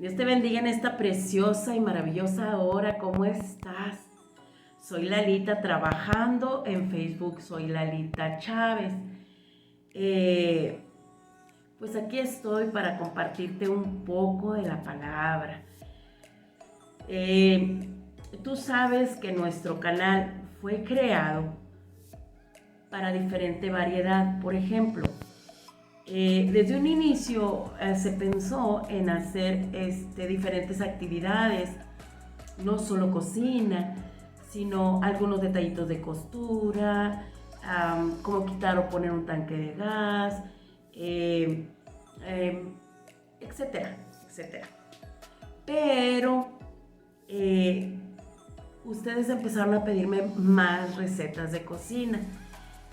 Dios te bendiga en esta preciosa y maravillosa hora. ¿Cómo estás? Soy Lalita trabajando en Facebook. Soy Lalita Chávez. Pues aquí estoy para compartirte un poco de la palabra. Tú sabes que nuestro canal fue creado para diferente variedad. Por ejemplo, desde un inicio se pensó en hacer diferentes actividades, no solo cocina, sino algunos detallitos de costura, como quitar o poner un tanque de gas, etcétera, etcétera. Pero ustedes empezaron a pedirme más recetas de cocina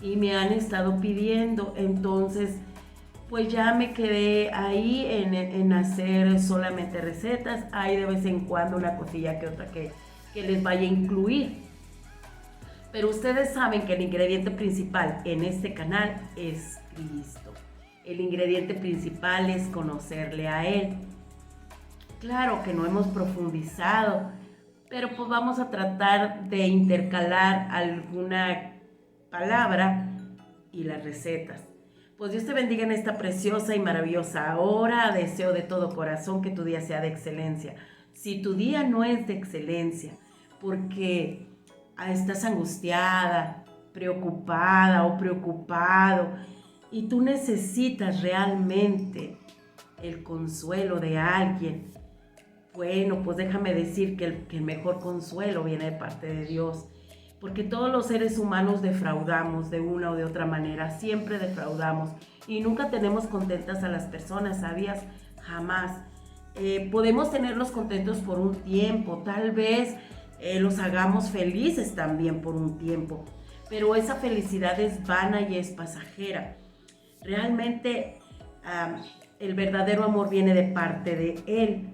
y me han estado pidiendo, entonces pues ya me quedé ahí en hacer solamente recetas. Hay de vez en cuando una cosilla que otra que les vaya a incluir. Pero ustedes saben que el ingrediente principal en este canal es Cristo. El ingrediente principal es conocerle a Él. Claro que no hemos profundizado, pero pues vamos a tratar de intercalar alguna palabra y las recetas. Pues Dios te bendiga en esta preciosa y maravillosa hora. Deseo de todo corazón que tu día sea de excelencia. Si tu día no es de excelencia, porque estás angustiada, preocupada o preocupado, y tú necesitas realmente el consuelo de alguien, bueno, pues déjame decir que el mejor consuelo viene de parte de Dios. Porque todos los seres humanos defraudamos de una o de otra manera, siempre defraudamos y nunca tenemos contentas a las personas, ¿sabías? Jamás. Podemos tenerlos contentos por un tiempo, tal vez los hagamos felices también por un tiempo, pero esa felicidad es vana y es pasajera. Realmente el verdadero amor viene de parte de Él,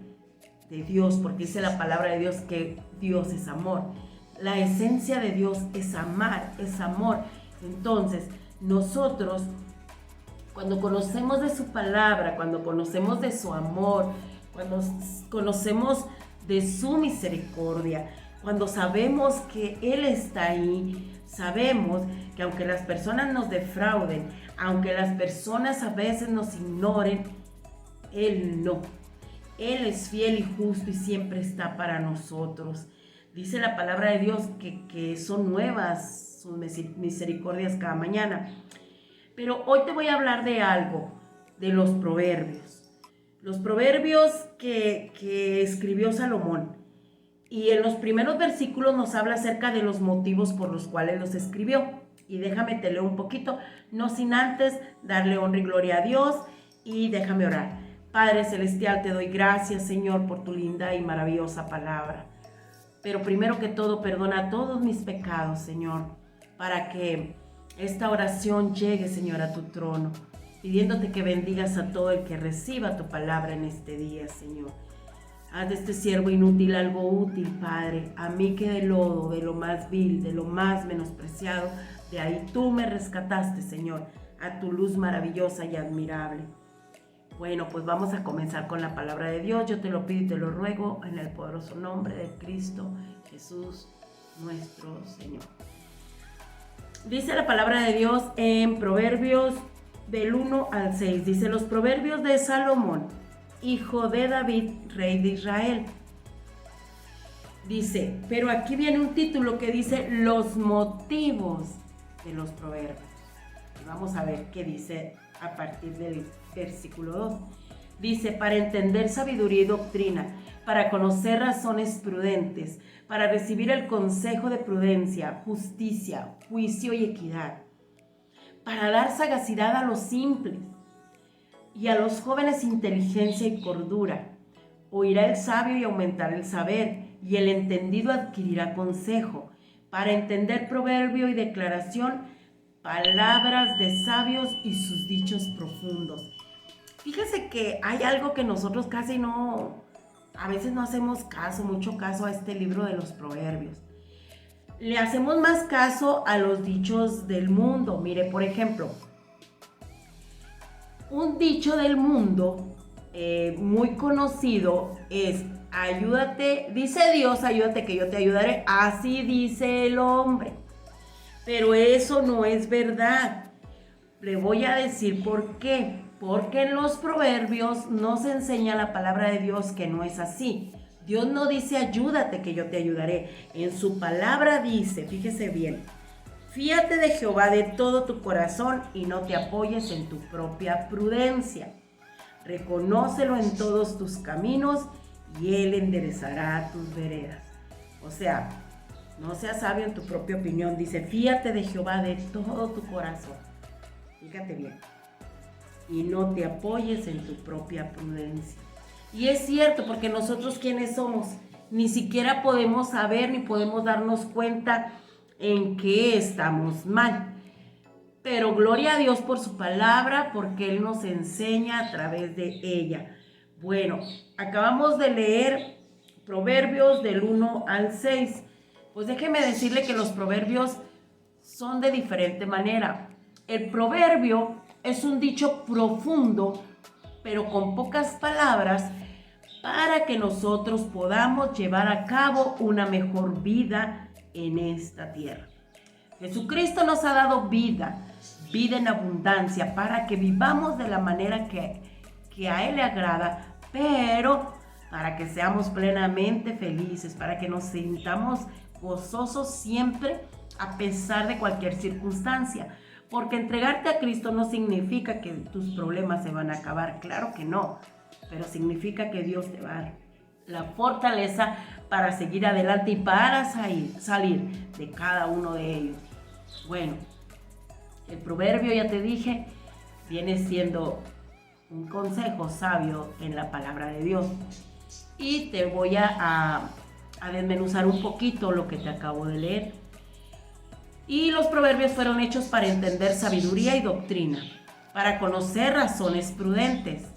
de Dios, porque dice la palabra de Dios que Dios es amor. La esencia de Dios es amar, es amor. Entonces, nosotros, cuando conocemos de su palabra, cuando conocemos de su amor, cuando conocemos de su misericordia, cuando sabemos que Él está ahí, sabemos que aunque las personas nos defrauden, aunque las personas a veces nos ignoren, Él no. Él es fiel y justo y siempre está para nosotros. Dice la palabra de Dios que son nuevas sus misericordias cada mañana. Pero hoy te voy a hablar de algo, de los proverbios. Los proverbios que escribió Salomón. Y en los primeros versículos nos habla acerca de los motivos por los cuales los escribió. Y déjame te leo un poquito, no sin antes darle honra y gloria a Dios, y déjame orar. Padre Celestial, te doy gracias, Señor, por tu linda y maravillosa palabra. Pero primero que todo, perdona todos mis pecados, Señor, para que esta oración llegue, Señor, a tu trono, pidiéndote que bendigas a todo el que reciba tu palabra en este día, Señor. Haz de este siervo inútil algo útil, Padre, a mí que de lodo, de lo más vil, de lo más menospreciado, de ahí tú me rescataste, Señor, a tu luz maravillosa y admirable. Bueno, pues vamos a comenzar con la palabra de Dios. Yo te lo pido y te lo ruego en el poderoso nombre de Cristo Jesús, nuestro Señor. Dice la palabra de Dios en Proverbios del 1 al 6. Dice: los proverbios de Salomón, hijo de David, rey de Israel. Dice, pero aquí viene un título que dice los motivos de los proverbios. Y vamos a ver qué dice a partir del versículo 2. Dice: para entender sabiduría y doctrina, para conocer razones prudentes, para recibir el consejo de prudencia, justicia, juicio y equidad, para dar sagacidad a los simples y a los jóvenes inteligencia y cordura. Oirá el sabio y aumentará el saber, y el entendido adquirirá consejo, para entender proverbio y declaración, palabras de sabios y sus dichos profundos. Fíjese que hay algo que nosotros casi a veces no hacemos mucho caso a este libro de los proverbios. Le hacemos más caso a los dichos del mundo. Mire, por ejemplo, un dicho del mundo muy conocido es: ayúdate, dice Dios, ayúdate que yo te ayudaré. Así dice el hombre. Pero eso no es verdad. Le voy a decir por qué. Porque en los proverbios nos enseña la palabra de Dios que no es así. Dios no dice ayúdate que yo te ayudaré. En su palabra dice, fíjese bien: fíate de Jehová de todo tu corazón y no te apoyes en tu propia prudencia. Reconócelo en todos tus caminos y Él enderezará tus veredas. O sea, no seas sabio en tu propia opinión. Dice, fíate de Jehová de todo tu corazón. Fíjate bien. Y no te apoyes en tu propia prudencia. Y es cierto, porque nosotros, ¿quiénes somos? Ni siquiera podemos saber ni podemos darnos cuenta en qué estamos mal. Pero gloria a Dios por su palabra, porque Él nos enseña a través de ella. Bueno, acabamos de leer Proverbios del 1 al 6. Pues déjeme decirle que los proverbios son de diferente manera. El proverbio es un dicho profundo, pero con pocas palabras, para que nosotros podamos llevar a cabo una mejor vida en esta tierra. Jesucristo nos ha dado vida en abundancia, para que vivamos de la manera que a Él le agrada, pero para que seamos plenamente felices, para que nos sintamos gozosos siempre a pesar de cualquier circunstancia. Porque entregarte a Cristo no significa que tus problemas se van a acabar, claro que no, pero significa que Dios te va a dar la fortaleza para seguir adelante y para salir de cada uno de ellos. Bueno, el proverbio, ya te dije, viene siendo un consejo sabio en la palabra de Dios. Y te voy a desmenuzar un poquito lo que te acabo de leer. Y los proverbios fueron hechos para entender sabiduría y doctrina, para conocer razones prudentes.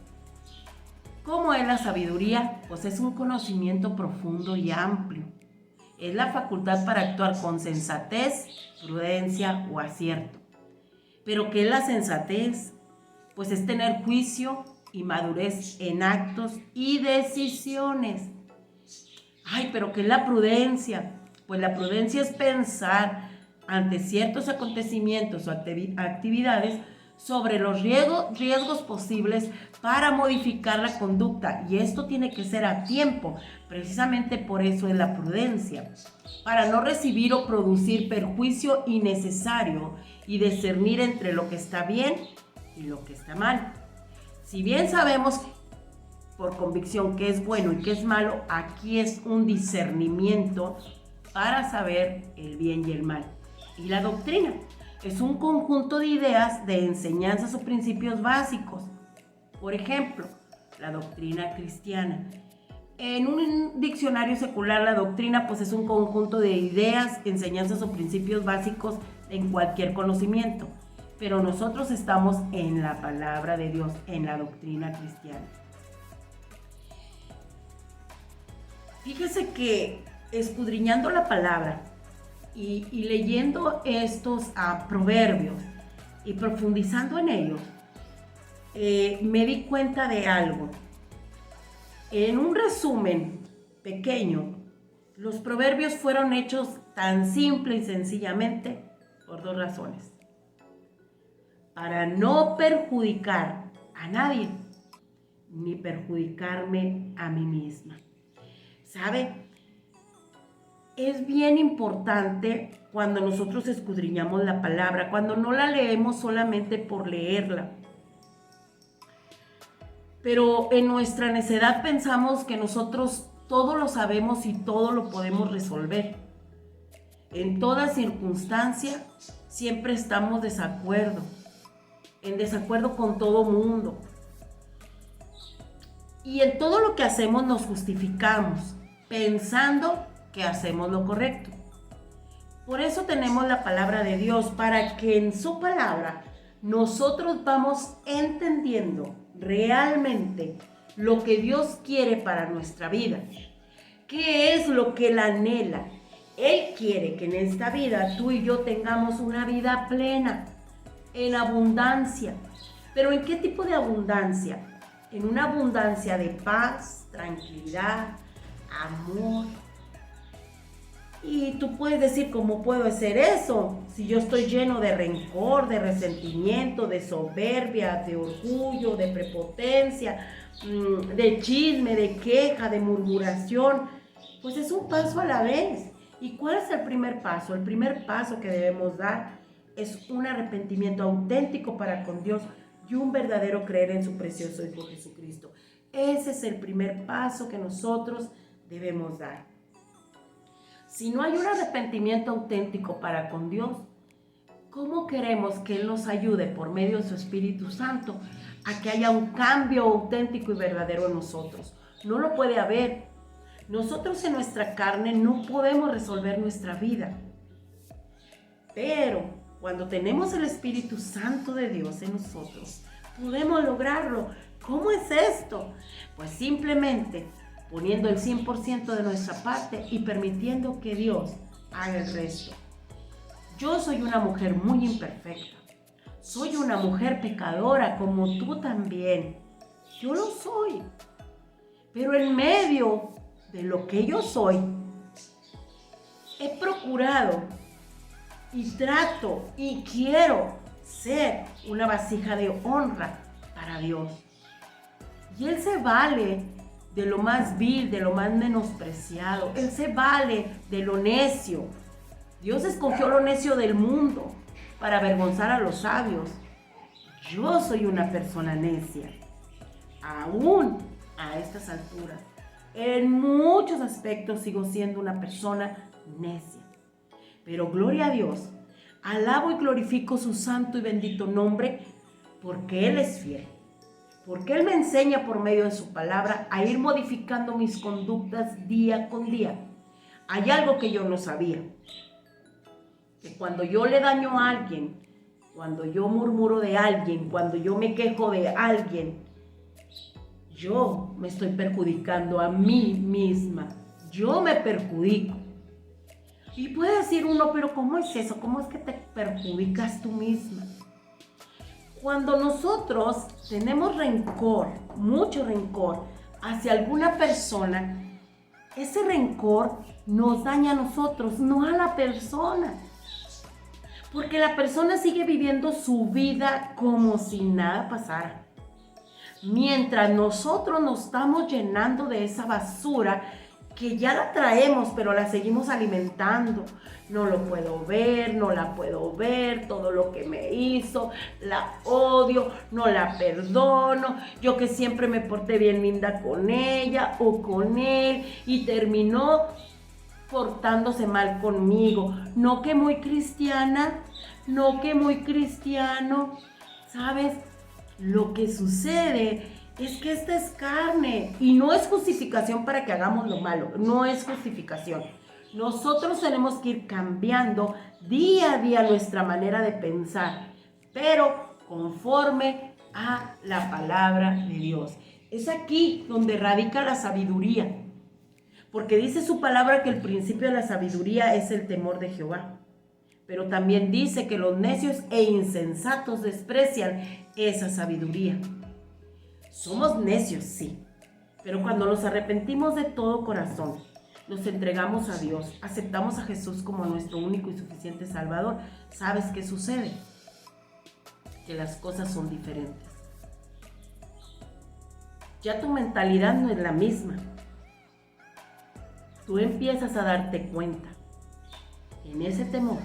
¿Cómo es la sabiduría? Pues es un conocimiento profundo y amplio. Es la facultad para actuar con sensatez, prudencia o acierto. ¿Pero qué es la sensatez? Pues es tener juicio y madurez en actos y decisiones. Ay, ¿pero qué es la prudencia? Pues la prudencia es pensar ante ciertos acontecimientos o actividades sobre los riesgos posibles para modificar la conducta, y esto tiene que ser a tiempo. Precisamente por eso es la prudencia, para no recibir o producir perjuicio innecesario y discernir entre lo que está bien y lo que está mal. Si bien sabemos por convicción qué es bueno y qué es malo, aquí es un discernimiento para saber el bien y el mal. Y la doctrina es un conjunto de ideas, de enseñanzas o principios básicos. Por ejemplo, la doctrina cristiana. En un diccionario secular, la doctrina pues es un conjunto de ideas, enseñanzas o principios básicos en cualquier conocimiento. Pero nosotros estamos en la palabra de Dios, en la doctrina cristiana. Fíjese que escudriñando la palabra y leyendo estos proverbios y profundizando en ellos, me di cuenta de algo. En un resumen pequeño, los proverbios fueron hechos tan simple y sencillamente por dos razones: para no perjudicar a nadie, ni perjudicarme a mí misma. ¿Sabe? Es bien importante cuando nosotros escudriñamos la palabra, cuando no la leemos solamente por leerla. Pero en nuestra necedad pensamos que nosotros todo lo sabemos y todo lo podemos resolver. En toda circunstancia siempre estamos en desacuerdo con todo mundo. Y en todo lo que hacemos nos justificamos, pensando que hacemos lo correcto. Por eso tenemos la palabra de Dios, para que en su palabra nosotros vamos entendiendo realmente lo que Dios quiere para nuestra vida. ¿Qué es lo que Él anhela? Él quiere que en esta vida tú y yo tengamos una vida plena, en abundancia. ¿Pero en qué tipo de abundancia? en una abundancia de paz, tranquilidad, amor. Y tú puedes decir, ¿cómo puedo hacer eso? Si yo estoy lleno de rencor, de resentimiento, de soberbia, de orgullo, de prepotencia, de chisme, de queja, de murmuración. Pues es un paso a la vez. ¿Y cuál es el primer paso? El primer paso que debemos dar es un arrepentimiento auténtico para con Dios y un verdadero creer en su precioso Hijo Jesucristo. Ese es el primer paso que nosotros debemos dar. Si no hay un arrepentimiento auténtico para con Dios, ¿cómo queremos que Él nos ayude por medio de su Espíritu Santo a que haya un cambio auténtico y verdadero en nosotros? No lo puede haber. Nosotros en nuestra carne no podemos resolver nuestra vida. Pero cuando tenemos el Espíritu Santo de Dios en nosotros, podemos lograrlo. ¿Cómo es esto? Pues simplemente poniendo el 100% de nuestra parte y permitiendo que Dios haga el resto. Yo soy una mujer muy imperfecta. Soy una mujer pecadora como tú también. Yo lo soy. Pero en medio de lo que yo soy, he procurado y trato y quiero ser una vasija de honra para Dios. Y Él se vale de lo más vil, de lo más menospreciado. Él se vale de lo necio. Dios escogió lo necio del mundo para avergonzar a los sabios. Yo soy una persona necia, aún a estas alturas. En muchos aspectos sigo siendo una persona necia. Pero gloria a Dios, alabo y glorifico su santo y bendito nombre porque Él es fiel. Porque Él me enseña por medio de su palabra a ir modificando mis conductas día con día. Hay algo que yo no sabía. Que cuando yo le daño a alguien, cuando yo murmuro de alguien, cuando yo me quejo de alguien, yo me estoy perjudicando a mí misma. Yo me perjudico. Y puede decir uno, pero ¿cómo es eso? ¿Cómo es que te perjudicas tú misma? Cuando nosotros tenemos rencor, mucho rencor, hacia alguna persona, ese rencor nos daña a nosotros, no a la persona. Porque la persona sigue viviendo su vida como si nada pasara. Mientras nosotros nos estamos llenando de esa basura que ya la traemos, pero la seguimos alimentando. No lo puedo ver, no la puedo ver, todo lo que me hizo, la odio, no la perdono, yo que siempre me porté bien linda con ella o con él y terminó portándose mal conmigo. No que muy cristiana, no que muy cristiano, ¿sabes? Lo que sucede es que esta es carne y no es justificación para que hagamos lo malo, no es justificación. Nosotros tenemos que ir cambiando día a día nuestra manera de pensar, pero conforme a la palabra de Dios. Es aquí donde radica la sabiduría, porque dice su palabra que el principio de la sabiduría es el temor de Jehová. Pero también dice que los necios e insensatos desprecian esa sabiduría. Somos necios, sí, pero cuando nos arrepentimos de todo corazón, nos entregamos a Dios, aceptamos a Jesús como nuestro único y suficiente Salvador, ¿sabes qué sucede? Que las cosas son diferentes. Ya tu mentalidad no es la misma. Tú empiezas a darte cuenta, en ese temor,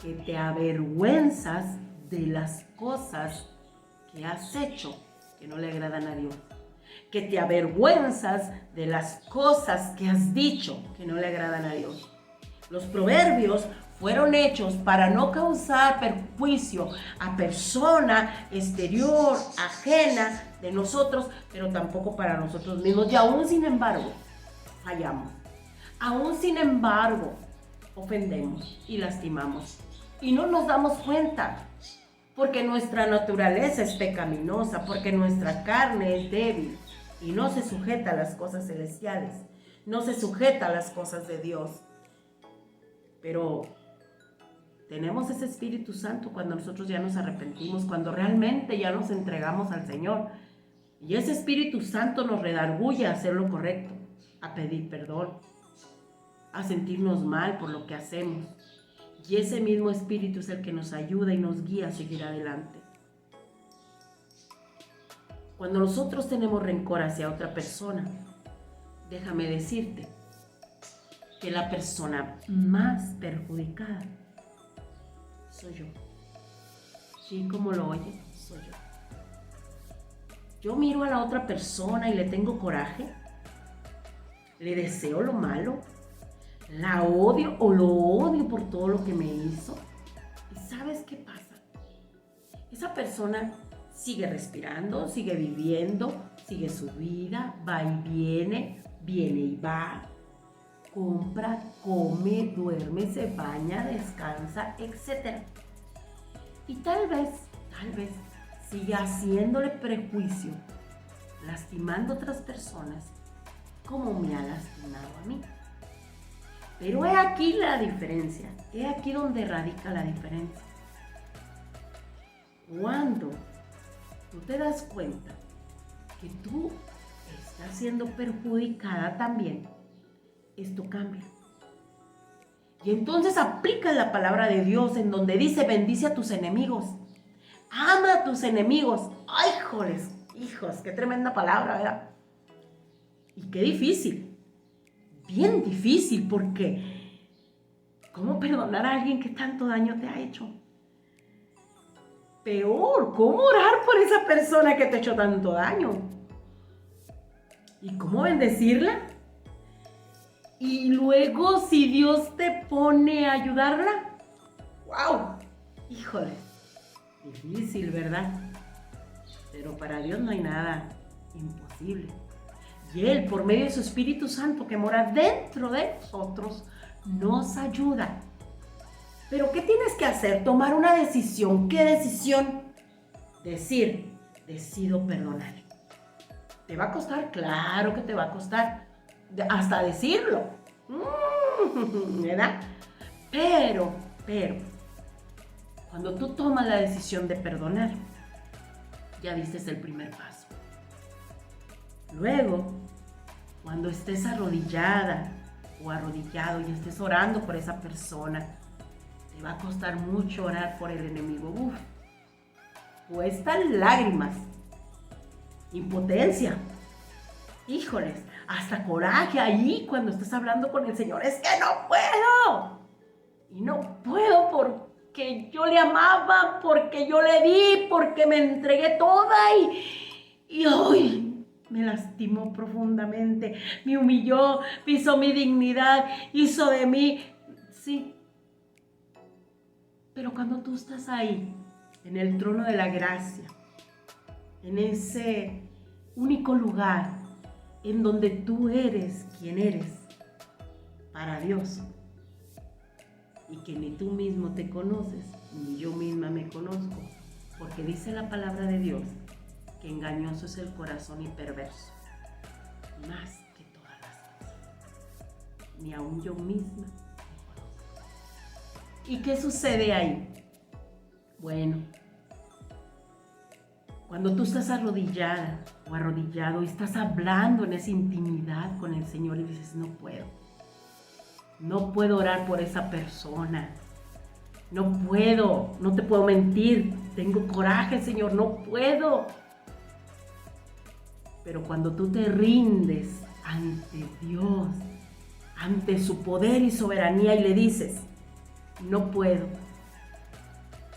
que te avergüenzas de las cosas que has hecho que no le agradan a Dios. Que te avergüenzas de las cosas que has dicho que no le agradan a Dios. Los proverbios fueron hechos para no causar perjuicio a persona exterior, ajena de nosotros, pero tampoco para nosotros mismos. Y aún sin embargo, fallamos. Aún sin embargo, ofendemos y lastimamos. Y no nos damos cuenta. Porque nuestra naturaleza es pecaminosa, porque nuestra carne es débil y no se sujeta a las cosas celestiales, no se sujeta a las cosas de Dios. Pero tenemos ese Espíritu Santo cuando nosotros ya nos arrepentimos, cuando realmente ya nos entregamos al Señor. Y ese Espíritu Santo nos redarguye a hacer lo correcto, a pedir perdón, a sentirnos mal por lo que hacemos. Y ese mismo Espíritu es el que nos ayuda y nos guía a seguir adelante. Cuando nosotros tenemos rencor hacia otra persona, déjame decirte que la persona más perjudicada soy yo. Sí, como lo oyes, soy yo. Yo miro a la otra persona y le tengo coraje, le deseo lo malo, la odio o lo odio por todo lo que me hizo. ¿Y sabes qué pasa? Esa persona sigue respirando, sigue viviendo, sigue su vida, va y viene y va, compra, come, duerme, se baña, descansa, etc. Y tal vez, sigue haciéndole prejuicio, lastimando a otras personas como me ha lastimado a mí. Pero he aquí la diferencia, he aquí donde radica la diferencia. Cuando tú te das cuenta que tú estás siendo perjudicada también, esto cambia. Y entonces aplica la palabra de Dios en donde dice: bendice a tus enemigos, ama a tus enemigos. ¡Ay, hijos! ¡Qué tremenda palabra!, ¿verdad? Y qué difícil, bien difícil, porque ¿cómo perdonar a alguien que tanto daño te ha hecho? Peor, ¿cómo orar por esa persona que te ha hecho tanto daño? ¿Y cómo bendecirla? Y luego, si Dios te pone a ayudarla, ¡wow! Híjole, difícil, ¿verdad? Pero para Dios no hay nada imposible. Y Él, por medio de su Espíritu Santo que mora dentro de nosotros, nos ayuda. Pero ¿qué tienes que hacer? Tomar una decisión. ¿Qué decisión? Decir: decido perdonar. ¿Te va a costar? Claro que te va a costar. Hasta decirlo. ¿Verdad? Pero, cuando tú tomas la decisión de perdonar, ya diste el primer paso. Luego, cuando estés arrodillada o arrodillado y estés orando por esa persona, te va a costar mucho orar por el enemigo. Cuestan lágrimas, impotencia, híjoles, hasta coraje ahí cuando estás hablando con el Señor. Es que no puedo. Y no puedo porque yo le amaba, porque yo le di, porque me entregué toda y hoy me lastimó profundamente, me humilló, pisó mi dignidad, hizo de mí. Sí. Pero cuando tú estás ahí, en el trono de la gracia, en ese único lugar en donde tú eres quien eres para Dios, y que ni tú mismo te conoces, ni yo misma me conozco, porque dice la palabra de Dios que engañoso es el corazón y perverso, más que todas las cosas. Ni aún yo misma me conozco. ¿Y qué sucede ahí? Bueno, cuando tú estás arrodillada o arrodillado y estás hablando en esa intimidad con el Señor y dices: no puedo orar por esa persona, no te puedo mentir, tengo coraje, Señor, no puedo. Pero cuando tú te rindes ante Dios, ante su poder y soberanía y le dices: no puedo,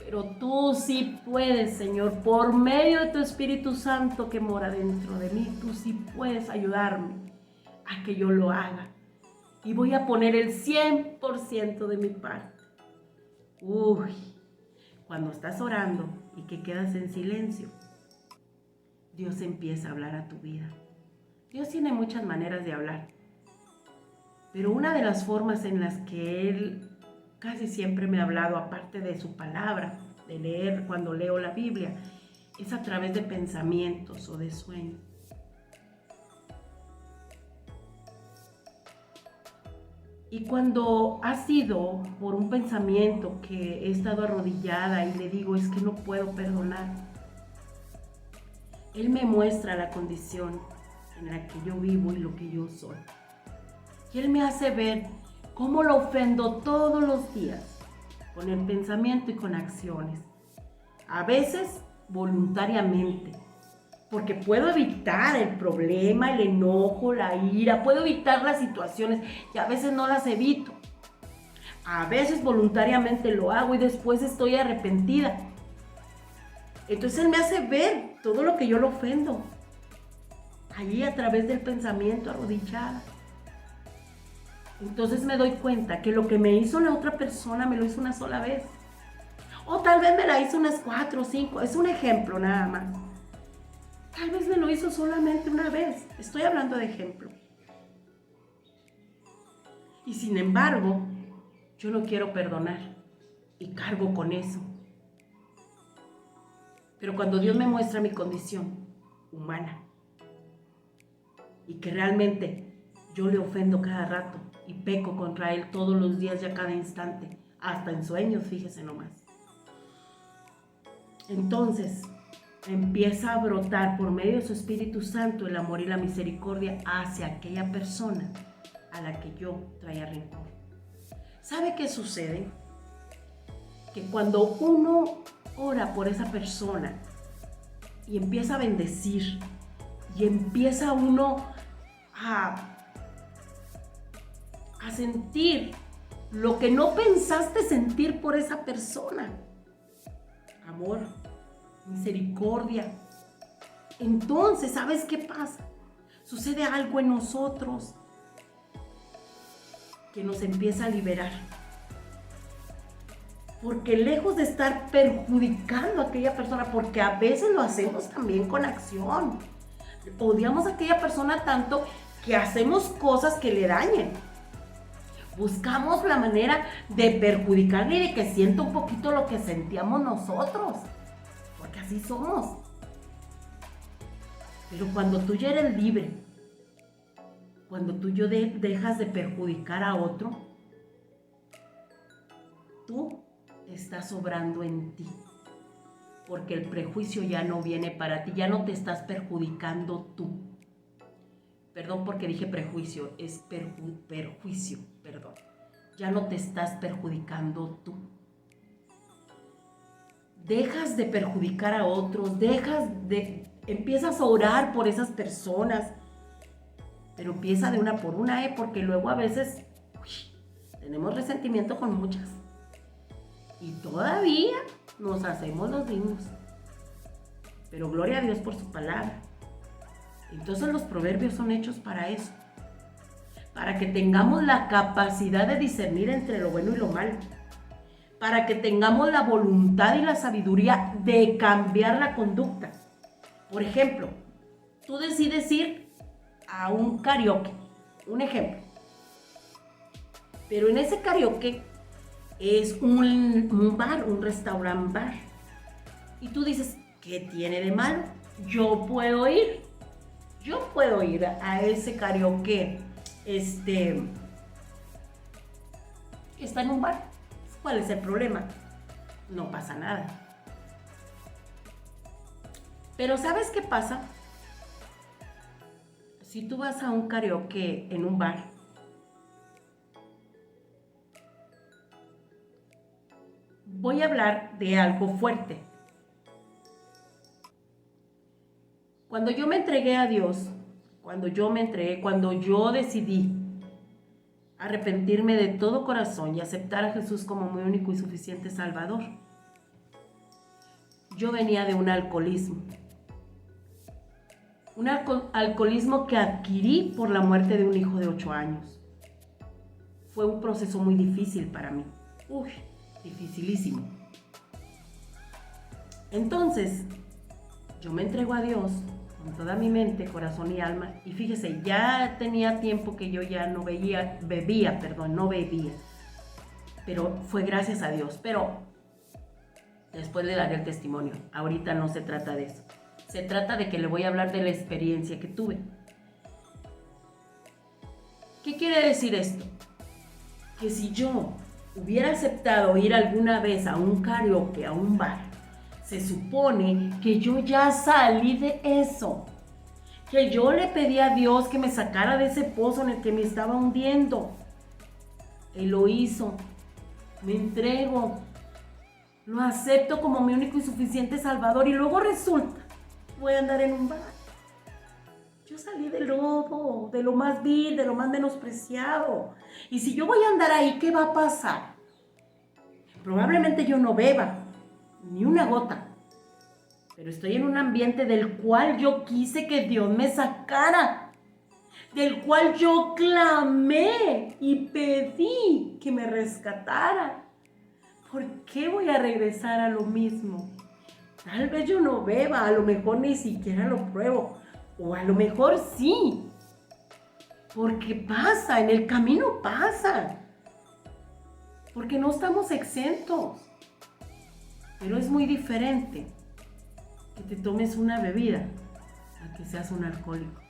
pero tú sí puedes, Señor, por medio de tu Espíritu Santo que mora dentro de mí, tú sí puedes ayudarme a que yo lo haga. Y voy a poner el 100% de mi parte. Cuando estás orando y que quedas en silencio, Dios empieza a hablar a tu vida. Dios tiene muchas maneras de hablar, pero una de las formas en las que Él casi siempre me ha hablado, aparte de su palabra, de leer cuando leo la Biblia, es a través de pensamientos o de sueños. Y cuando ha sido por un pensamiento que he estado arrodillada y le digo: es que no puedo perdonar, Él me muestra la condición en la que yo vivo y lo que yo soy. Y Él me hace ver cómo lo ofendo todos los días, con el pensamiento y con acciones. A veces voluntariamente, porque puedo evitar el problema, el enojo, la ira, puedo evitar las situaciones y a veces no las evito. A veces voluntariamente lo hago y después estoy arrepentida. Entonces Él me hace ver todo lo que yo lo ofendo, allí a través del pensamiento, arrodillada. Entonces me doy cuenta que lo que me hizo la otra persona me lo hizo una sola vez. O tal vez me la hizo unas 4 o 5. Es un ejemplo nada más. Tal vez me lo hizo solamente una vez. Estoy hablando de ejemplo. Y sin embargo, yo no quiero perdonar. Y cargo con eso. Pero cuando Dios me muestra mi condición humana y que realmente yo le ofendo cada rato y peco contra Él todos los días y a cada instante, hasta en sueños, fíjese nomás. Entonces empieza a brotar por medio de su Espíritu Santo el amor y la misericordia hacia aquella persona a la que yo traía rencor. ¿Sabe qué sucede? Que cuando uno ora por esa persona y empieza a bendecir y empieza uno a sentir lo que no pensaste sentir por esa persona, amor, misericordia, entonces, ¿sabes qué pasa? Sucede algo en nosotros que nos empieza a liberar. Porque lejos de estar perjudicando a aquella persona, porque a veces lo hacemos también con acción. Odiamos a aquella persona tanto que hacemos cosas que le dañen. Buscamos la manera de perjudicarle y de que sienta un poquito lo que sentíamos nosotros. Porque así somos. Pero cuando tú ya eres libre, cuando tú ya dejas de perjudicar a otro, tú está sobrando en ti, porque el prejuicio ya no viene para ti, ya no te estás perjudicando tú. Perdón porque dije prejuicio, es perjuicio, perdón. Ya no te estás perjudicando tú. Dejas de perjudicar a otros, empiezas a orar por esas personas, pero empieza de una por una, porque luego a veces tenemos resentimiento con muchas. Y todavía nos hacemos los dignos. Pero gloria a Dios por su palabra. Entonces los proverbios son hechos para eso. Para que tengamos la capacidad de discernir entre lo bueno y lo malo. Para que tengamos la voluntad y la sabiduría de cambiar la conducta. Por ejemplo, tú decides ir a un karaoke. Un ejemplo. Pero en ese karaoke es un bar, un restaurant bar. Y tú dices, ¿qué tiene de malo? Yo puedo ir a ese karaoke. Está en un bar. ¿Cuál es el problema? No pasa nada. Pero ¿sabes qué pasa? Si tú vas a un karaoke en un bar, voy a hablar de algo fuerte. Cuando yo me entregué a Dios, cuando yo decidí arrepentirme de todo corazón y aceptar a Jesús como mi único y suficiente Salvador, yo venía de un alcoholismo. Un alcoholismo que adquirí por la muerte de un hijo de 8 años. Fue un proceso muy difícil para mí. Dificilísimo. Entonces, yo me entrego a Dios con toda mi mente, corazón y alma. Y fíjese, ya tenía tiempo que yo ya no bebía. Pero fue gracias a Dios. Pero después le daré el testimonio. Ahorita no se trata de eso. Se trata de que le voy a hablar de la experiencia que tuve. ¿Qué quiere decir esto? Que si yo hubiera aceptado ir alguna vez a un karaoke, a un bar, Se supone que yo ya salí de eso, que yo le pedí a Dios que me sacara de ese pozo en el que me estaba hundiendo. Él lo hizo. Me entrego. Lo acepto como mi único y suficiente Salvador y luego resulta que voy a andar en un bar. Yo salí del lodo, de lo más vil, de lo más menospreciado. Y si yo voy a andar ahí, ¿qué va a pasar? Probablemente yo no beba ni una gota, pero estoy en un ambiente del cual yo quise que Dios me sacara, del cual yo clamé y pedí que me rescatara. ¿Por qué voy a regresar a lo mismo? Tal vez yo no beba, a lo mejor ni siquiera lo pruebo, o a lo mejor sí, porque pasa, en el camino pasa, porque no estamos exentos. Pero es muy diferente que te tomes una bebida a que seas un alcohólico.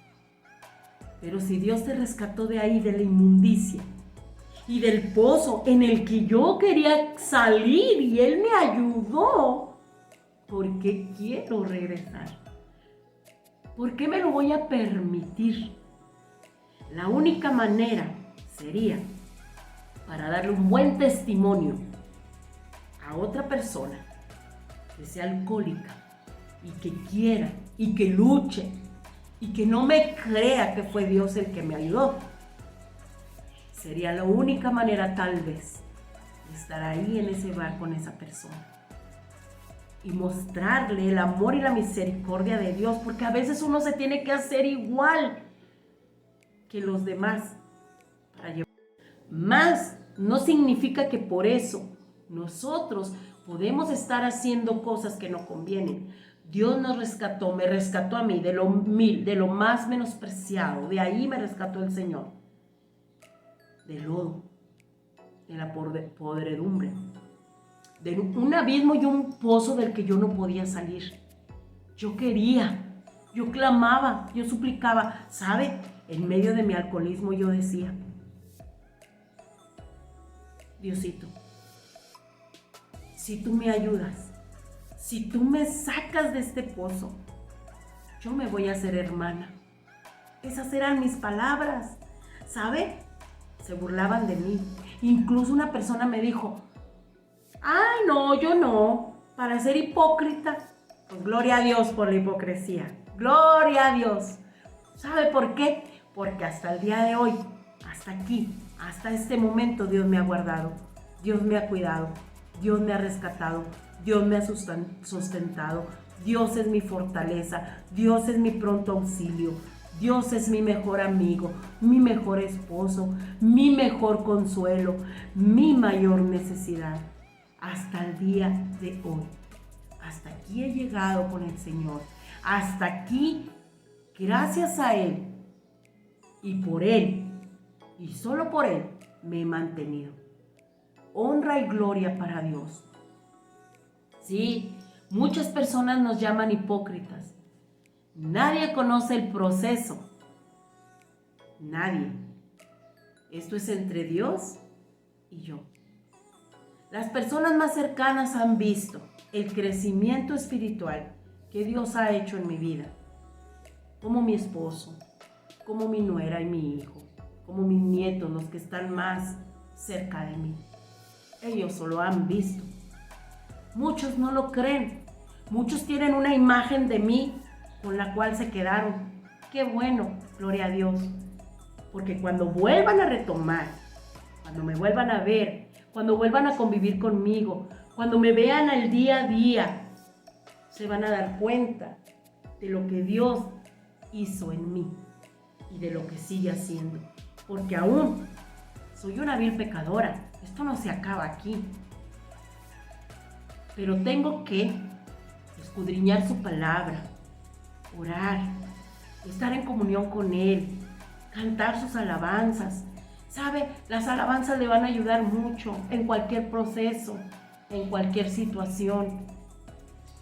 Pero si Dios te rescató de ahí, de la inmundicia y del pozo en el que yo quería salir y Él me ayudó, ¿por qué quiero regresar? ¿Por qué me lo voy a permitir? La única manera sería para darle un buen testimonio a otra persona que sea alcohólica y que quiera y que luche y que no me crea que fue Dios el que me ayudó. Sería la única manera tal vez de estar ahí en ese bar con esa persona y mostrarle el amor y la misericordia de Dios, porque a veces uno se tiene que hacer igual que los demás para llevar. Más no significa que por eso nosotros podemos estar haciendo cosas que no convienen. Dios nos rescató, me rescató a mí de lo más menospreciado. De ahí me rescató el Señor. Del lodo, de la podredumbre, de un abismo y un pozo del que yo no podía salir. Yo quería, yo clamaba, yo suplicaba. ¿Sabe? En medio de mi alcoholismo yo decía: Diosito, si tú me ayudas, si tú me sacas de este pozo, yo me voy a hacer hermana. Esas eran mis palabras, ¿sabe? Se burlaban de mí. Incluso una persona me dijo: ay, no, yo no, para ser hipócrita. Pues gloria a Dios por la hipocresía, gloria a Dios. ¿Sabe por qué? Porque hasta el día de hoy, hasta aquí, hasta este momento, Dios me ha guardado, Dios me ha cuidado, Dios me ha rescatado, Dios me ha sustentado, Dios es mi fortaleza, Dios es mi pronto auxilio, Dios es mi mejor amigo, mi mejor esposo, mi mejor consuelo, mi mayor necesidad. Hasta el día de hoy, hasta aquí he llegado con el Señor, hasta aquí, gracias a Él y por Él, y solo por Él, me he mantenido. Honra y gloria para Dios. Sí, muchas personas nos llaman hipócritas. Nadie conoce el proceso. Nadie. Esto es entre Dios y yo. Las personas más cercanas han visto el crecimiento espiritual que Dios ha hecho en mi vida. Como mi esposo, como mi nuera y mi hijo, como mis nietos, los que están más cerca de mí. Ellos solo han visto. Muchos no lo creen. Muchos tienen una imagen de mí con la cual se quedaron. Qué bueno, gloria a Dios. Porque cuando vuelvan a retomar, cuando me vuelvan a ver, cuando vuelvan a convivir conmigo, cuando me vean al día a día, se van a dar cuenta de lo que Dios hizo en mí y de lo que sigue haciendo. Porque aún soy una vil pecadora. Esto no se acaba aquí. Pero tengo que escudriñar su palabra, orar, estar en comunión con Él, cantar sus alabanzas. ¿Sabe? Las alabanzas le van a ayudar mucho en cualquier proceso, en cualquier situación.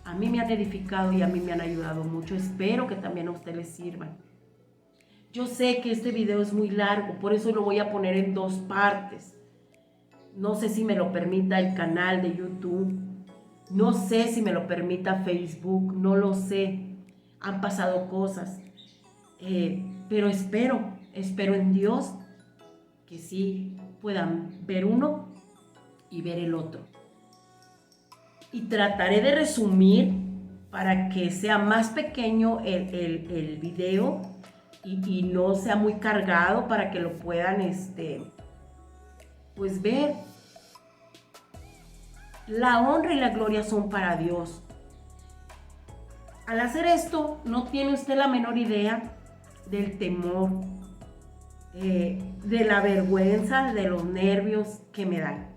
A mí me han edificado y a mí me han ayudado mucho. Espero que también a usted les sirvan. Yo sé que este video es muy largo, por eso lo voy a poner en 2 partes. No sé si me lo permita el canal de YouTube. No sé si me lo permita Facebook, no lo sé. Han pasado cosas. Pero espero en Dios que sí puedan ver uno y ver el otro. Y trataré de resumir para que sea más pequeño el video y no sea muy cargado para que lo puedan pues ver. La honra y la gloria son para Dios. Al hacer esto, no tiene usted la menor idea del temor, de la vergüenza, de los nervios que me dan.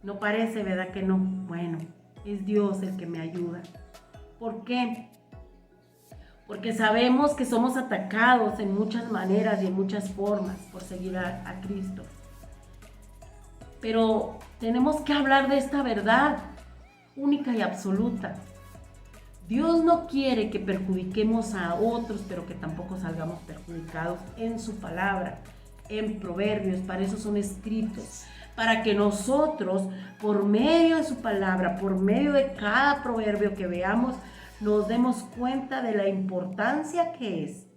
No parece, ¿verdad que no? Bueno, es Dios el que me ayuda. ¿Por qué? Porque sabemos que somos atacados en muchas maneras y en muchas formas por seguir a Cristo. Pero tenemos que hablar de esta verdad única y absoluta. Dios no quiere que perjudiquemos a otros, pero que tampoco salgamos perjudicados en su palabra, en Proverbios. Para eso son escritos, para que nosotros, por medio de su palabra, por medio de cada proverbio que veamos, nos demos cuenta de la importancia que es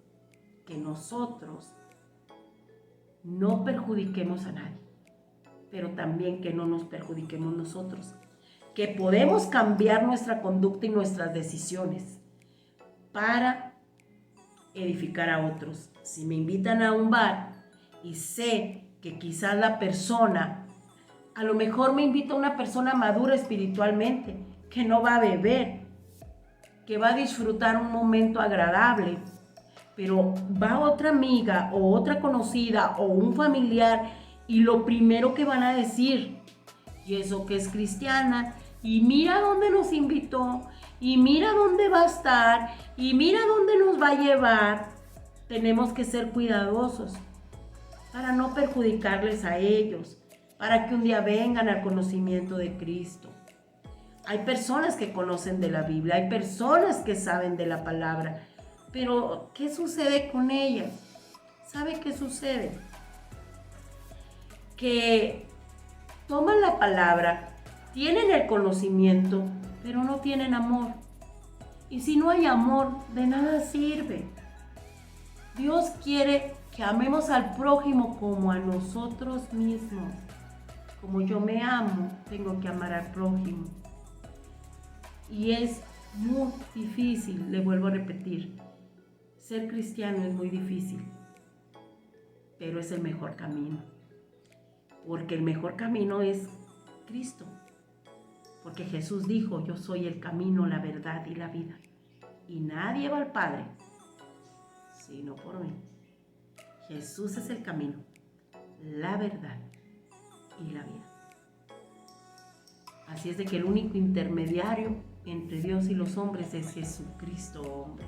que nosotros no perjudiquemos a nadie, pero también que no nos perjudiquemos nosotros, que podemos cambiar nuestra conducta y nuestras decisiones para edificar a otros. Si me invitan a un bar y sé que quizás la persona, a lo mejor me invita a una persona madura espiritualmente, que no va a beber, que va a disfrutar un momento agradable, pero va otra amiga o otra conocida o un familiar y lo primero que van a decir, y eso que es cristiana, y mira dónde nos invitó, y mira dónde va a estar, y mira dónde nos va a llevar. Tenemos que ser cuidadosos para no perjudicarles a ellos, para que un día vengan al conocimiento de Cristo. Hay personas que conocen de la Biblia, hay personas que saben de la palabra, pero ¿qué sucede con ellas? ¿Sabe qué sucede? Que toman la palabra, tienen el conocimiento, pero no tienen amor. Y si no hay amor, de nada sirve. Dios quiere que amemos al prójimo como a nosotros mismos. Como yo me amo, tengo que amar al prójimo. Y es muy difícil, le vuelvo a repetir, ser cristiano es muy difícil, pero es el mejor camino. Porque el mejor camino es Cristo. Porque Jesús dijo, yo soy el camino, la verdad y la vida. Y nadie va al Padre, sino por mí. Jesús es el camino, la verdad y la vida. Así es de que el único intermediario entre Dios y los hombres es Jesucristo, hombre.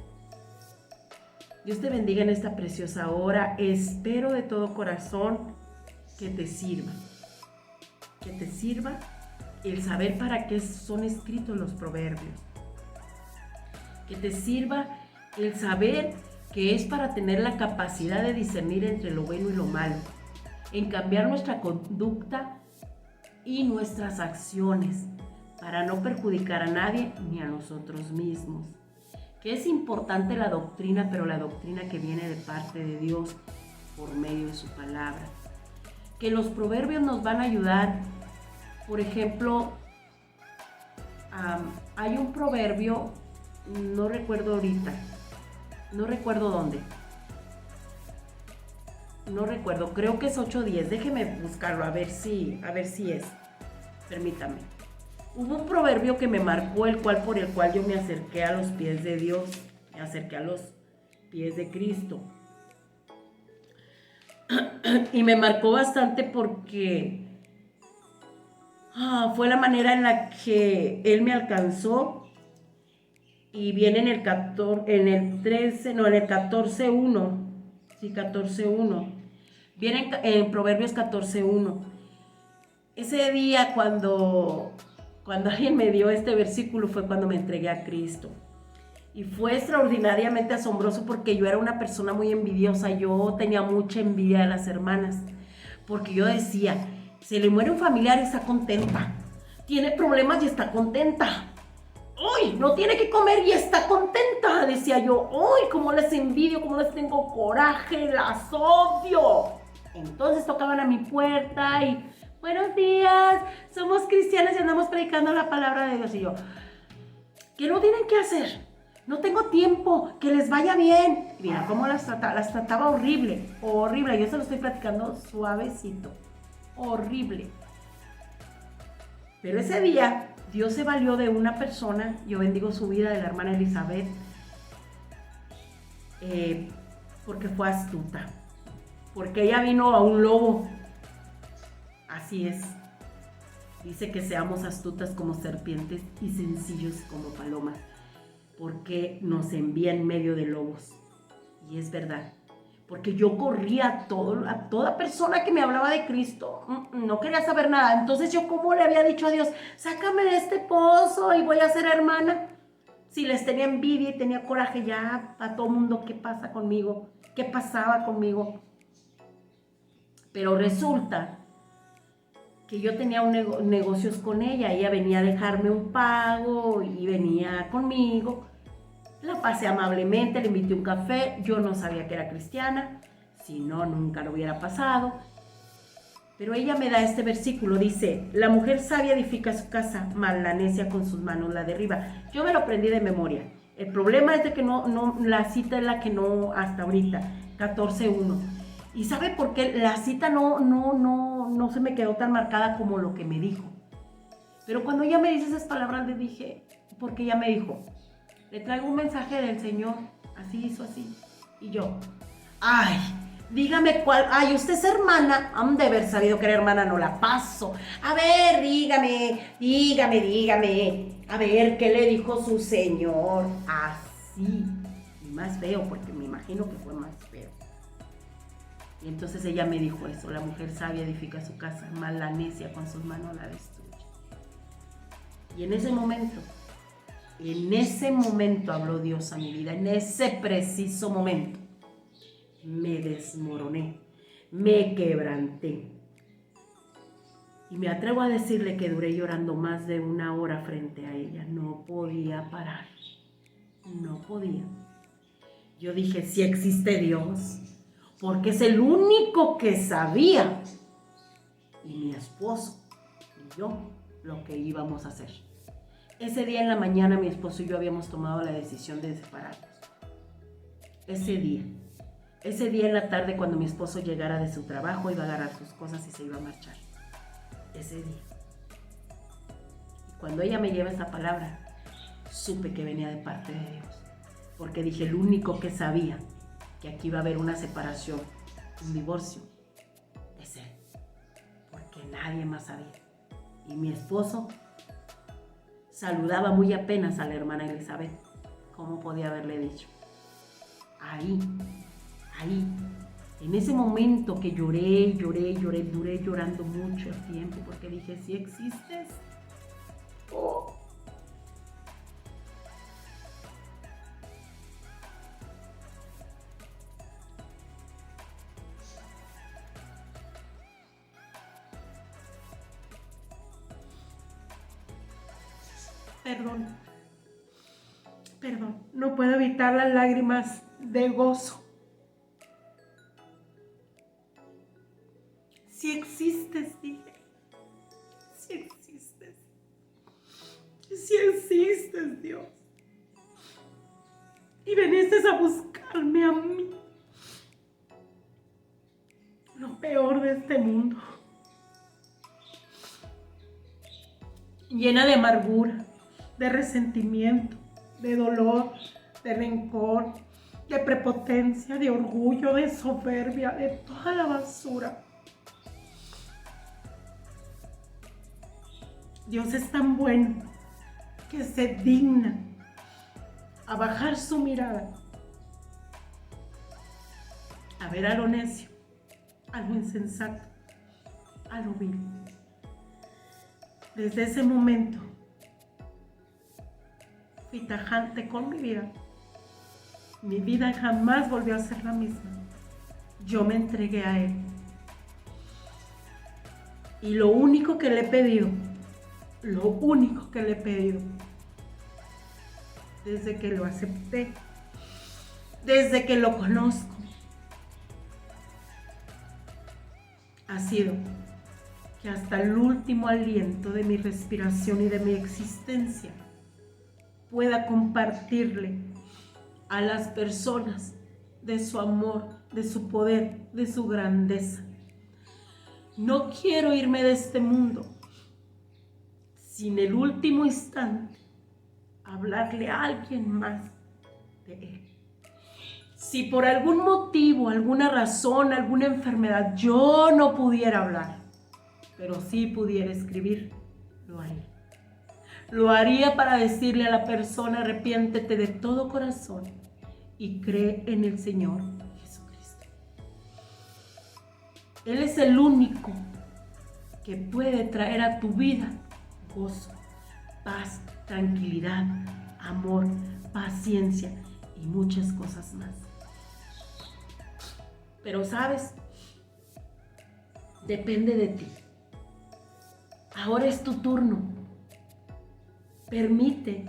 Dios te bendiga en esta preciosa hora. Espero de todo corazón que te sirva el saber para qué son escritos los proverbios, que te sirva el saber que es para tener la capacidad de discernir entre lo bueno y lo malo, en cambiar nuestra conducta y nuestras acciones para no perjudicar a nadie ni a nosotros mismos. Que es importante la doctrina, pero la doctrina que viene de parte de Dios por medio de su palabra. Que los proverbios nos van a ayudar. Por ejemplo, hay un proverbio, no recuerdo ahorita, no recuerdo dónde, no recuerdo, creo que es 8:10, déjeme buscarlo a ver si es, permítame. Hubo un proverbio que me marcó, por el cual yo me acerqué a los pies de Dios, me acerqué a los pies de Cristo. Y me marcó bastante porque fue la manera en la que Él me alcanzó. Y viene en el 14:1. Sí, 14:1. Viene en Proverbios 14:1. Ese día cuando alguien me dio este versículo fue cuando me entregué a Cristo. Y fue extraordinariamente asombroso porque yo era una persona muy envidiosa. Yo tenía mucha envidia de las hermanas. Porque yo decía, se le muere un familiar y está contenta. tiene problemas y está contenta. ¡Uy! No tiene que comer y está contenta, decía yo. ¡Uy! Cómo les envidio, cómo les tengo coraje, las odio. Entonces tocaban a mi puerta y, buenos días, somos cristianas y andamos predicando la palabra de Dios. Y yo, ¿qué no tienen que hacer? No tengo tiempo, que les vaya bien. Y mira cómo las trataba horrible, horrible. Yo se lo estoy platicando suavecito, horrible. Pero ese día, Dios se valió de una persona, yo bendigo su vida, de la hermana Elizabeth, porque fue astuta, porque ella vino a un lobo. Así es. Dice que seamos astutas como serpientes y sencillos como palomas, porque nos envía en medio de lobos. Y es verdad, porque yo corría a toda persona que me hablaba de Cristo, no quería saber nada. Entonces yo, como le había dicho a Dios, sácame de este pozo y voy a ser hermana. Si les tenía envidia y tenía coraje ya a todo mundo, ¿qué pasa conmigo? ¿Qué pasaba conmigo? Pero resulta que yo tenía negocios con ella. Ella venía a dejarme un pago y venía conmigo. La pasé amablemente, le invité un café. Yo no sabía que era cristiana, si no, nunca lo hubiera pasado. Pero ella me da este versículo, dice, la mujer sabia edifica su casa, mas la necia con sus manos la derriba. Yo me lo aprendí de memoria. El problema es de que la cita es la que no, hasta ahorita, 14:1. ¿Y sabe por qué? La cita no se me quedó tan marcada como lo que me dijo. Pero cuando ella me dice esas palabras, le dije, porque ella me dijo, le traigo un mensaje del Señor, así hizo así. Y yo, ay, dígame cuál, ay, usted es hermana, han de haber sabido que era hermana, no la paso. A ver, dígame, a ver, ¿qué le dijo su Señor? Así, y más feo, porque me imagino que fue más feo. Y entonces ella me dijo eso, la mujer sabia edifica su casa, mas la necia con sus manos la destruye. Y en ese momento habló Dios a mi vida, en ese preciso momento me desmoroné, me quebranté. Y me atrevo a decirle que duré llorando más de 1 hora frente a ella. No podía parar, no podía. Yo dije, si existe Dios, porque es el único que sabía, y mi esposo y yo, lo que íbamos a hacer. Ese día en la mañana mi esposo y yo habíamos tomado la decisión de separarnos. Ese día en la tarde, cuando mi esposo llegara de su trabajo, iba a agarrar sus cosas y se iba a marchar. Ese día. Y cuando ella me lleva esa palabra, supe que venía de parte de Dios. Porque dije, el único que sabía que aquí iba a haber una separación, un divorcio, es él. Porque nadie más sabía. Y mi esposo saludaba muy apenas a la hermana Elizabeth. ¿Cómo podía haberle dicho? Ahí, en ese momento que lloré, duré llorando mucho tiempo, porque dije, si existes, oh. Perdón, no puedo evitar las lágrimas de gozo. Si existes, dije, si existes, Dios, y veniste a buscarme a mí, lo peor de este mundo, llena de amargura, de resentimiento, de dolor, de rencor, de prepotencia, de orgullo, de soberbia, de toda la basura. Dios es tan bueno que se digna a bajar su mirada, a ver a lo necio, a lo insensato, a lo vil. Desde ese momento fui tajante con mi vida. Mi vida jamás volvió a ser la misma. Yo me entregué a Él. Y lo único que le he pedido lo único que le he pedido desde que lo acepté, desde que lo conozco, ha sido que hasta el último aliento de mi respiración y de mi existencia pueda compartirle a las personas de su amor, de su poder, de su grandeza. No quiero irme de este mundo sin el último instante hablarle a alguien más de él. Si por algún motivo, alguna razón, alguna enfermedad yo no pudiera hablar, pero sí pudiera escribir, lo haría. Lo haría para decirle a la persona: arrepiéntete de todo corazón y cree en el Señor Jesucristo. Él es el único que puede traer a tu vida gozo, paz, tranquilidad, amor, paciencia y muchas cosas más. Pero ¿sabes? Depende de ti. Ahora es tu turno. Permite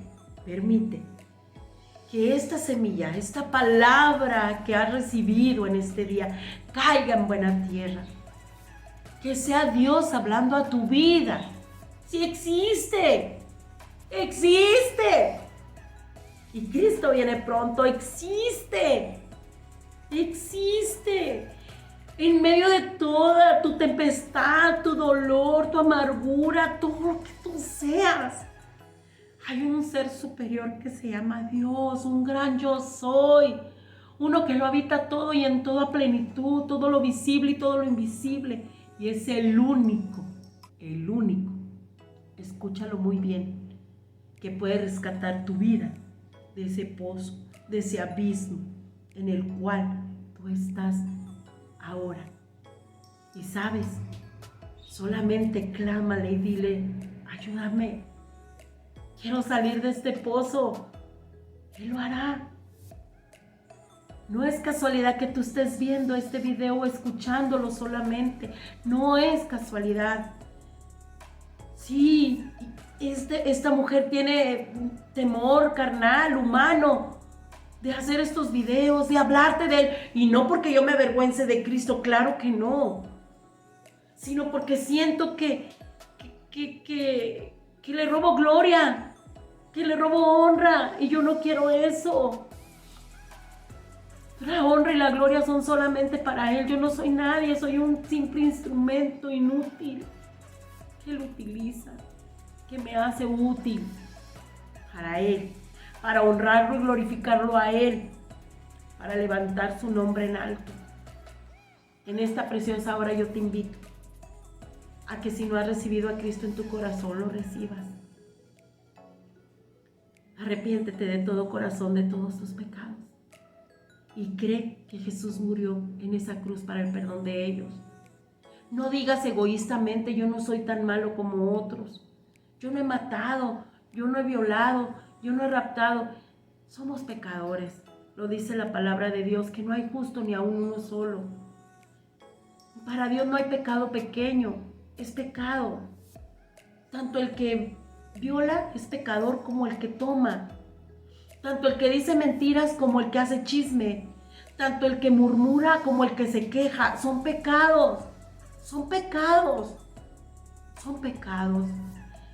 que esta semilla, esta palabra que has recibido en este día, caiga en buena tierra. Que sea Dios hablando a tu vida. Si existe, existe. Y Cristo viene pronto, existe. En medio de toda tu tempestad, tu dolor, tu amargura, todo lo que tú seas, hay un ser superior que se llama Dios, un gran yo soy, uno que lo habita todo y en toda plenitud, todo lo visible y todo lo invisible. Y es el único, escúchalo muy bien, que puede rescatar tu vida de ese pozo, de ese abismo en el cual tú estás ahora. Y sabes, solamente clámale y dile: ayúdame, quiero salir de este pozo. Él lo hará. No es casualidad que tú estés viendo este video o escuchándolo solamente. No es casualidad. Sí, esta mujer tiene temor carnal, humano, de hacer estos videos, de hablarte de él. Y no porque yo me avergüence de Cristo, claro que no. Sino porque siento que le robo gloria, que le robo honra. Y yo no quiero eso. La honra y la gloria son solamente para Él. Yo no soy nadie, soy un simple instrumento inútil que Él utiliza, que me hace útil para Él, para honrarlo y glorificarlo a Él, para levantar su nombre en alto. En esta preciosa hora yo te invito a que si no has recibido a Cristo en tu corazón, lo recibas. Arrepiéntete de todo corazón de todos tus pecados. Y cree que Jesús murió en esa cruz para el perdón de ellos. No digas egoístamente: yo no soy tan malo como otros. Yo no he matado, yo no he violado, yo no he raptado. Somos pecadores. Lo dice la palabra de Dios, que no hay justo ni aún uno solo. Para Dios no hay pecado pequeño, es pecado. Tanto el que viola es pecador como el que toma. Tanto el que dice mentiras como el que hace chisme. Tanto el que murmura como el que se queja. Son pecados.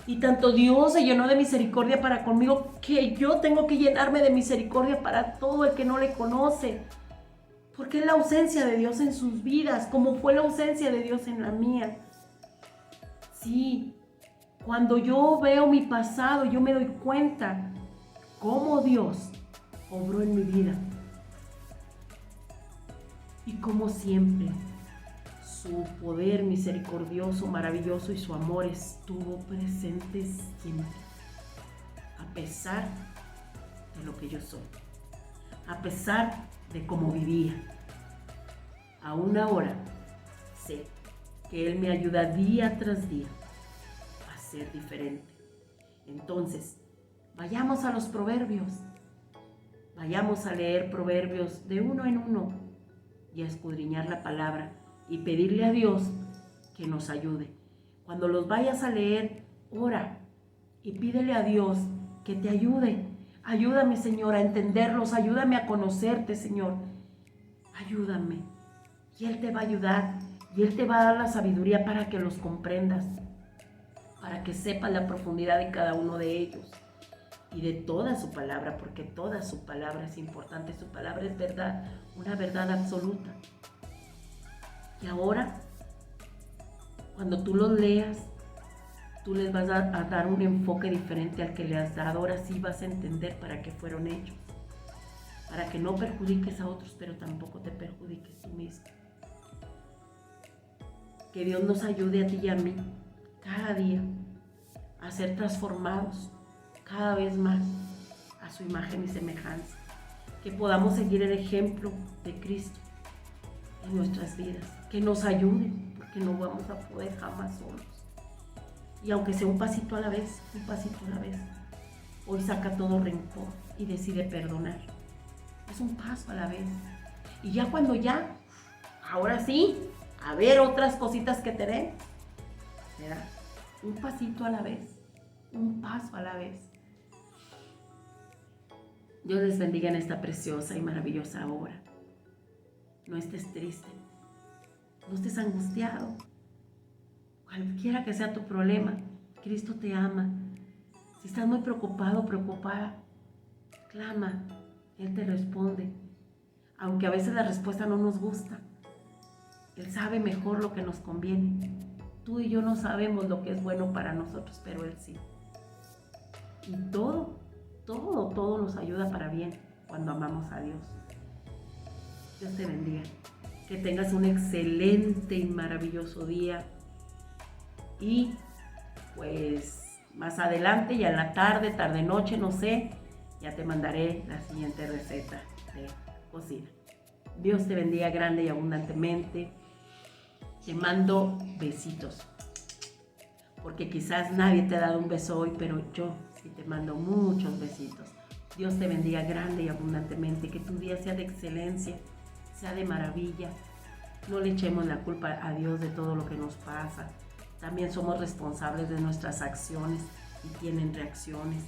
Y tanto Dios se llenó de misericordia para conmigo, que yo tengo que llenarme de misericordia para todo el que no le conoce. Porque es la ausencia de Dios en sus vidas, como fue la ausencia de Dios en la mía. Sí, cuando yo veo mi pasado, yo me doy cuenta cómo Dios obró en mi vida. Y como siempre, su poder misericordioso, maravilloso y su amor estuvo presente siempre. A pesar de lo que yo soy. A pesar de cómo vivía. Aún ahora sé que Él me ayuda día tras día a ser diferente. Entonces, vayamos a los proverbios. Vayamos a leer proverbios de uno en uno y a escudriñar la palabra y pedirle a Dios que nos ayude. Cuando los vayas a leer, ora y pídele a Dios que te ayude. Ayúdame, Señor, a entenderlos, ayúdame a conocerte, Señor. Ayúdame. Y Él te va a ayudar, y Él te va a dar la sabiduría para que los comprendas, para que sepas la profundidad de cada uno de ellos y de toda su palabra, porque toda su palabra es importante, su palabra es verdad, una verdad absoluta. Y ahora, cuando tú los leas, tú les vas a dar un enfoque diferente al que le has dado. Ahora sí vas a entender para qué fueron hechos, para que no perjudiques a otros, pero tampoco te perjudiques tú mismo. Que Dios nos ayude a ti y a mí cada día a ser transformados cada vez más a su imagen y semejanza. Que podamos seguir el ejemplo de Cristo en nuestras vidas. Que nos ayude, porque no vamos a poder jamás solos. Y aunque sea un pasito a la vez, un pasito a la vez. Hoy saca todo rencor y decide perdonar. Es un paso a la vez. Y ya cuando ahora sí, a ver otras cositas que te den, ¿verdad? Un pasito a la vez, un paso a la vez. Dios les bendiga en esta preciosa y maravillosa hora. No estés triste, no estés angustiado. Cualquiera que sea tu problema, Cristo te ama. Si estás muy preocupado, preocupada, clama, Él te responde. Aunque a veces la respuesta no nos gusta, Él sabe mejor lo que nos conviene. Tú y yo no sabemos lo que es bueno para nosotros, pero Él sí. Y todo nos ayuda para bien cuando amamos a Dios. Dios te bendiga. Que tengas un excelente y maravilloso día. Y pues más adelante, ya en la tarde, noche, no sé, ya te mandaré la siguiente receta de cocina. Dios te bendiga grande y abundantemente. Te mando besitos, porque quizás nadie te ha dado un beso hoy, pero yo sí te mando muchos besitos. Dios te bendiga grande y abundantemente, que tu día sea de excelencia, sea de maravilla. No le echemos la culpa a Dios de todo lo que nos pasa. También somos responsables de nuestras acciones y tienen reacciones.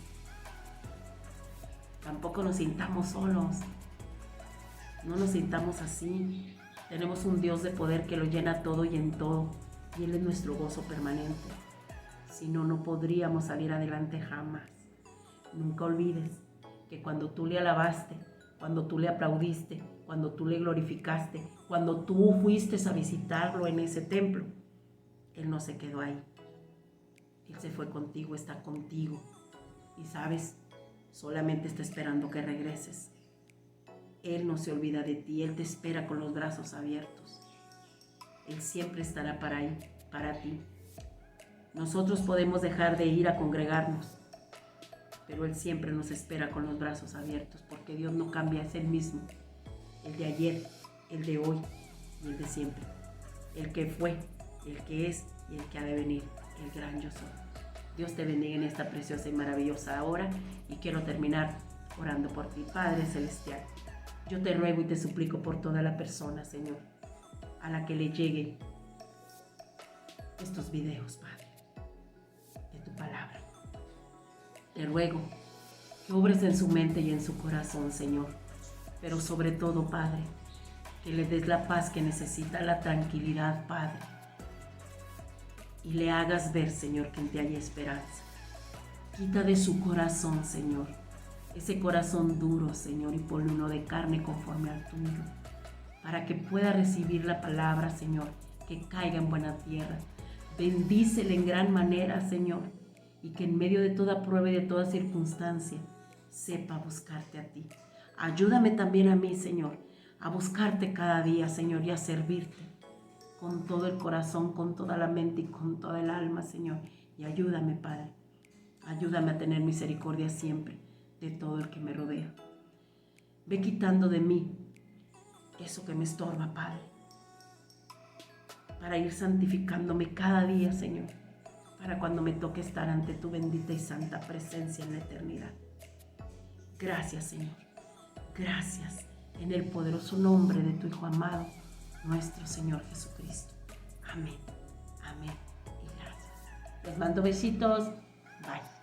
Tampoco nos sintamos solos. No nos sintamos así. Tenemos un Dios de poder que lo llena todo y en todo. Y Él es nuestro gozo permanente. Si no, no podríamos salir adelante jamás. Nunca olvides que cuando tú le alabaste, cuando tú le aplaudiste, cuando tú le glorificaste, cuando tú fuiste a visitarlo en ese templo, Él no se quedó ahí. Él se fue contigo, está contigo. Y sabes, solamente está esperando que regreses. Él no se olvida de ti, Él te espera con los brazos abiertos. Él siempre estará para ti. Nosotros podemos dejar de ir a congregarnos, pero Él siempre nos espera con los brazos abiertos, porque Dios no cambia, es el mismo. El de ayer, el de hoy y el de siempre. El que fue, el que es y el que ha de venir, el gran yo soy. Dios te bendiga en esta preciosa y maravillosa hora, y quiero terminar orando por ti. Padre Celestial, yo te ruego y te suplico por toda la persona, Señor, a la que le lleguen estos videos, Padre, de tu palabra. Te ruego que obres en su mente y en su corazón, Señor, pero sobre todo, Padre, que le des la paz que necesita, la tranquilidad, Padre, y le hagas ver, Señor, que en ti hay esperanza. Quita de su corazón, Señor, ese corazón duro, Señor, y ponle uno de carne conforme al tuyo, para que pueda recibir la palabra, Señor, que caiga en buena tierra. Bendícele en gran manera, Señor, y que en medio de toda prueba y de toda circunstancia sepa buscarte a ti. Ayúdame también a mí, Señor, a buscarte cada día, Señor, y a servirte con todo el corazón, con toda la mente y con toda el alma, Señor. Y ayúdame, Padre, ayúdame a tener misericordia siempre de todo el que me rodea. Ve quitando de mí eso que me estorba, Padre, para ir santificándome cada día, Señor, para cuando me toque estar ante tu bendita y santa presencia en la eternidad. Gracias, Señor. Gracias en el poderoso nombre de tu Hijo amado, nuestro Señor Jesucristo. Amén. Amén. Y gracias. Les mando besitos. Bye.